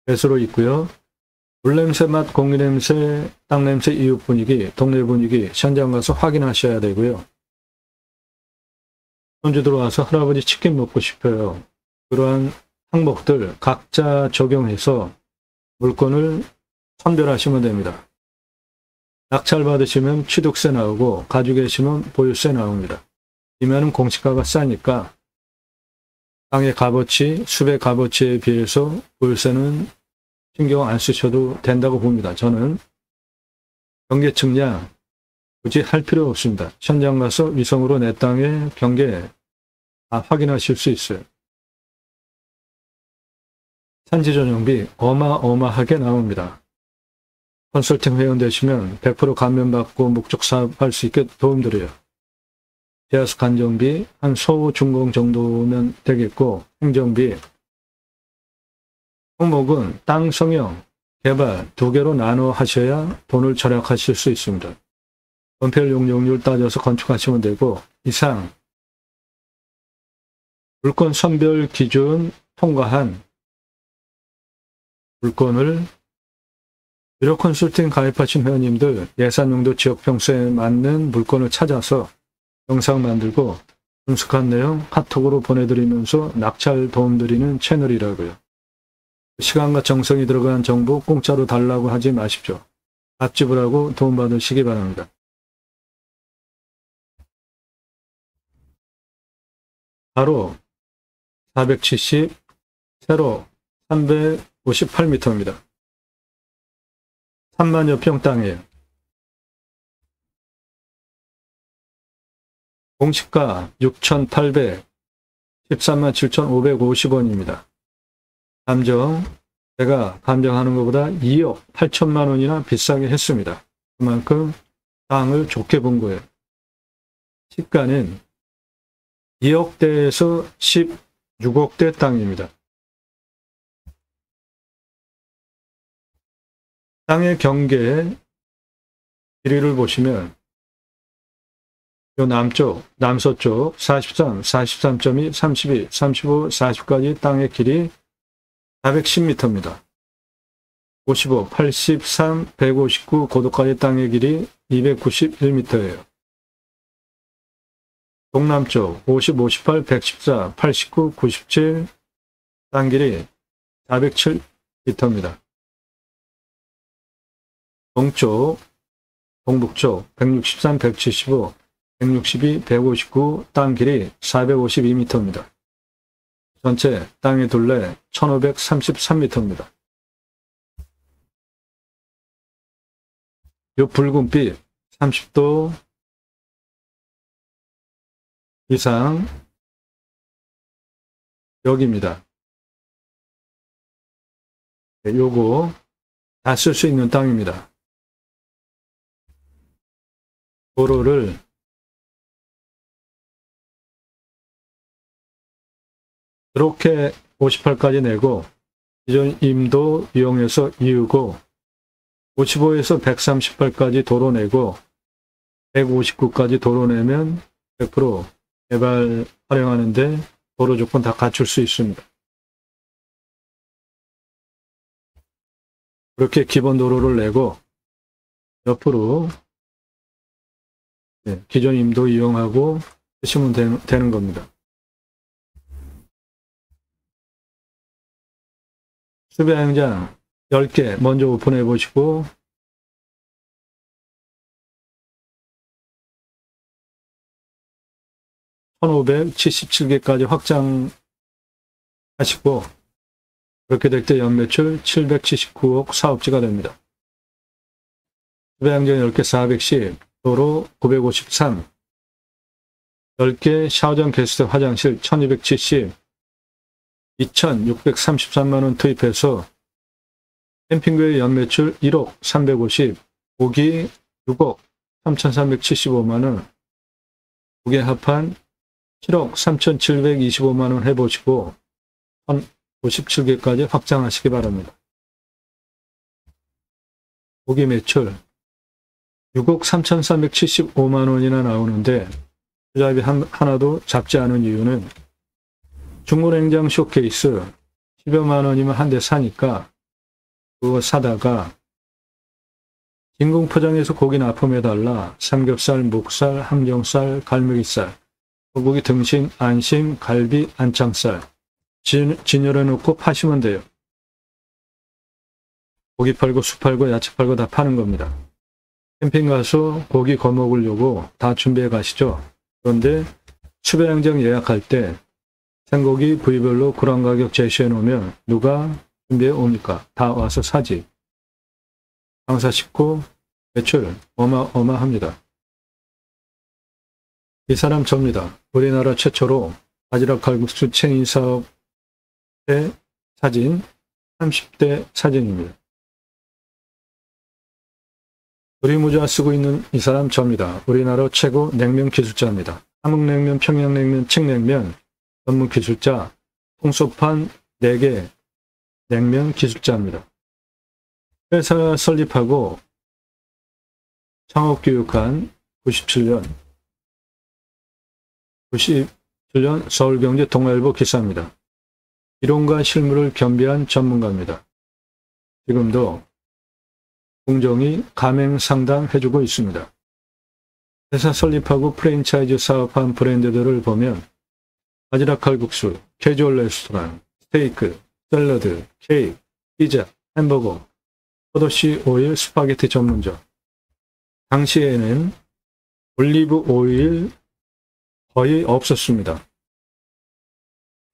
배수로 있고요. 물냄새, 맛, 공기냄새, 땅냄새, 이웃 분위기, 동네 분위기 현장 가서 확인하셔야 되고요. 손주 들어와서 할아버지 치킨 먹고 싶어요. 그러한 항목들 각자 적용해서 물건을 선별하시면 됩니다. 낙찰 받으시면 취득세 나오고 가지고 계시면 보유세 나옵니다. 임야는 공시가가 싸니까 땅의 값어치, 숲의 값어치에 비해서 보유세는 신경 안 쓰셔도 된다고 봅니다. 저는 경계 측량 굳이 할 필요 없습니다. 현장 가서 위성으로 내 땅의 경계 다 확인하실 수 있어요. 산지 전용비 어마어마하게 나옵니다. 컨설팅 회원 되시면 100% 감면받고 목적 사업할 수 있게 도움드려요. 대하수 간정비 한 소우 중공 정도면 되겠고, 행정비, 항목은 땅 성형, 개발 두 개로 나눠 하셔야 돈을 절약하실 수 있습니다. 건폐율 용적률 따져서 건축하시면 되고, 이상 물건 선별 기준 통과한 물건을 유료 컨설팅 가입하신 회원님들 예산용도 지역 평수에 맞는 물건을 찾아서 영상 만들고 분석한 내용 카톡으로 보내드리면서 낙찰 도움드리는 채널이라고요. 시간과 정성이 들어간 정보 공짜로 달라고 하지 마십시오. 밥 지불하고 도움받으시기 바랍니다. 바로 470, 세로 358m입니다. 3만여 평 땅이에요. 공시가 6,800, 13만 7,550원입니다. 제가 감정하는 것보다 2억 8천만 원이나 비싸게 했습니다. 그만큼 땅을 좋게 본 거예요. 시가는 2억대에서 16억대 땅입니다. 땅의 경계 길이를 보시면 요 남쪽, 남서쪽 43, 43.2, 32, 35, 40까지 땅의 길이 410m입니다. 55, 83, 159 고도까지 땅의 길이 291m예요. 동남쪽 50, 58, 114, 89, 97 땅 길이 407m입니다. 동쪽, 동북쪽 163, 175, 162, 159 땅 길이 452m입니다. 전체 땅의 둘레 1533m입니다. 이 붉은빛 30도 이상 여기입니다. 요거 다 쓸 수 있는 땅입니다. 도로를 이렇게 58까지 내고 기존 임도 이용해서 이으고 55에서 138까지 도로 내고 159까지 도로 내면 100% 개발 활용하는데 도로 조건 다 갖출 수 있습니다. 그렇게 기본 도로를 내고 옆으로 기존 임도 이용하고 쓰시면 되는 겁니다. 수배양장 10개 먼저 오픈해 보시고 (1577개까지) 확장하시고 그렇게 될 때 연매출 779억 사업지가 됩니다. 수배양장 10개 410, 도로 953, 10개 샤워장 게스트 화장실 1270, 2,633만원 투입해서 캠핑교의 연매출 1억 350, 고기 6억 3,375만원, 고기 합한 7억 3,725만원 해보시고 1,057개까지 확장하시기 바랍니다. 고기 매출 6억 3,375만원이나 나오는데 투자비 하나도 잡지 않은 이유는 중고냉장 쇼케이스 10여만 원이면 한 대 사니까 그거 사다가 진공 포장해서 고기 납품해달라. 삼겹살, 목살, 항정살, 갈매기살, 소고기 등심, 안심, 갈비, 안창살 진열해 놓고 파시면 돼요. 고기 팔고 수 팔고 야채 팔고 다 파는 겁니다. 캠핑 가서 고기 거먹으려고 다 준비해 가시죠. 그런데 수배양장 예약할 때 생고기 부위별로 그런 가격 제시해 놓으면 누가 준비해 옵니까? 다 와서 사지. 장사 식구 매출 어마어마합니다. 이 사람 접니다. 우리나라 최초로 바지락 칼국수 체인 사업의 사진 30대 사진입니다. 조리모자 쓰고 있는 이 사람 접니다. 우리나라 최고 냉면 기술자입니다. 함흥냉면, 평양냉면, 칡냉면 전문 기술자, 통소판 4개 냉면 기술자입니다. 회사 설립하고 창업교육한 97년 서울경제 동아일보 기사입니다. 이론과 실무를 겸비한 전문가입니다. 지금도 공정히 가맹 상담해주고 있습니다. 회사 설립하고 프랜차이즈 사업한 브랜드들을 보면 바지락 칼국수, 캐주얼 레스토랑, 스테이크, 샐러드, 케이크, 피자, 햄버거, 포도씨 오일, 스파게티 전문점. 당시에는 올리브 오일 거의 없었습니다.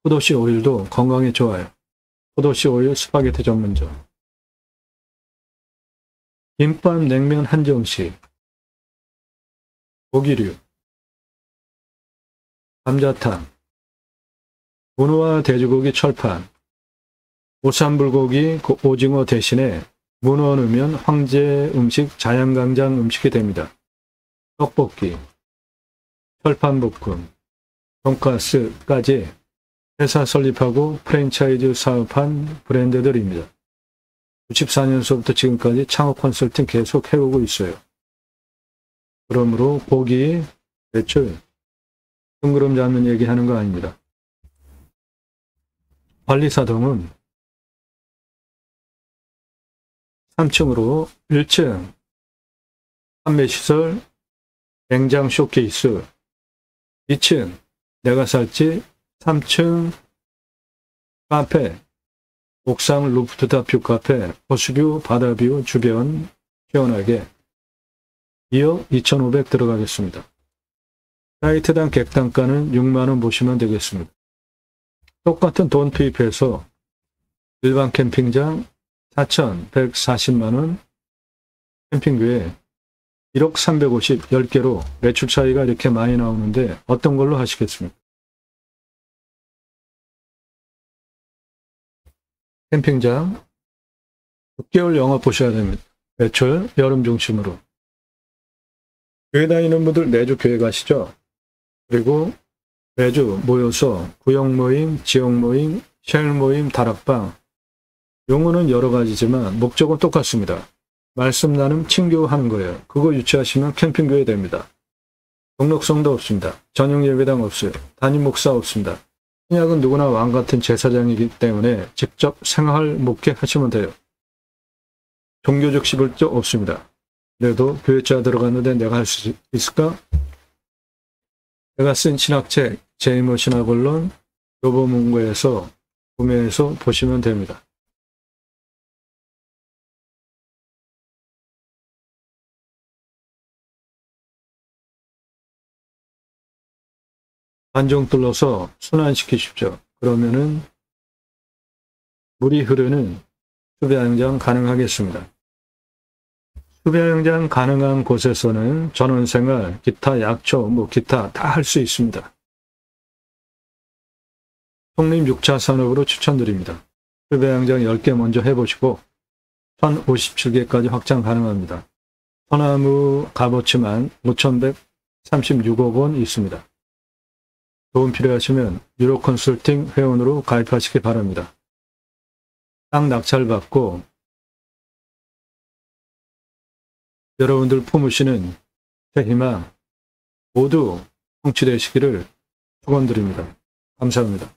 포도씨 오일도 건강에 좋아요. 포도씨 오일 스파게티 전문점. 김밥, 냉면 한정식, 고기류, 감자탕, 문어와 돼지고기 철판, 오삼불고기, 오징어 대신에 문어 넣으면 황제 음식, 자양강장 음식이 됩니다. 떡볶이, 철판볶음, 돈가스까지 회사 설립하고 프랜차이즈 사업한 브랜드들입니다. 94년서부터 지금까지 창업 컨설팅 계속 해오고 있어요. 그러므로 고기, 매출, 뜬구름 잡는 얘기 하는 거 아닙니다. 관리사동은 3층으로 1층 판매시설, 냉장 쇼케이스, 2층 내가 살집, 3층 카페, 옥상 루프트탑 뷰 카페, 호수뷰, 바다뷰 주변 시원하게 2억 2,500 들어가겠습니다. 사이트당 객단가는 6만원 보시면 되겠습니다. 똑같은 돈 투입해서 일반 캠핑장 4,140만원, 캠핑교에 1억 350, 10개로 매출 차이가 이렇게 많이 나오는데 어떤 걸로 하시겠습니까? 캠핑장 6개월 영업 보셔야 됩니다. 매출 여름 중심으로. 교회 다니는 분들 매주 교회 가시죠? 그리고 매주 모여서 구역 모임, 지역 모임, 쉘 모임, 다락방. 용어는 여러 가지지만 목적은 똑같습니다. 말씀 나눔, 친교하는 거예요. 그거 유치하시면 캠핑교회 됩니다. 등록성도 없습니다. 전용 예배당 없어요. 담임 목사 없습니다. 신약은 누구나 왕 같은 제사장이기 때문에 직접 생활 목회 하시면 돼요. 종교적 시불적 없습니다. 그래도 교회자 들어갔는데 내가 할 수 있을까? 내가 쓴 신학책 제이모 신학원론 교보문고에서 구매해서 보시면 됩니다. 관종 뚫어서 순환시키십시오. 그러면은 물이 흐르는 수배양장 가능하겠습니다. 수배양장 가능한 곳에서는 전원생활, 기타 약초, 기타 다 할 수 있습니다. 독립 6차 산업으로 추천드립니다. 수배양장 10개 먼저 해보시고 1057개까지 확장 가능합니다. 소나무 값어치만 5,136억 원 있습니다. 도움 필요하시면 유로 컨설팅 회원으로 가입하시기 바랍니다. 땅 낙찰받고 여러분들 품으시는 새 희망 모두 성취되시기를 축원드립니다. 감사합니다.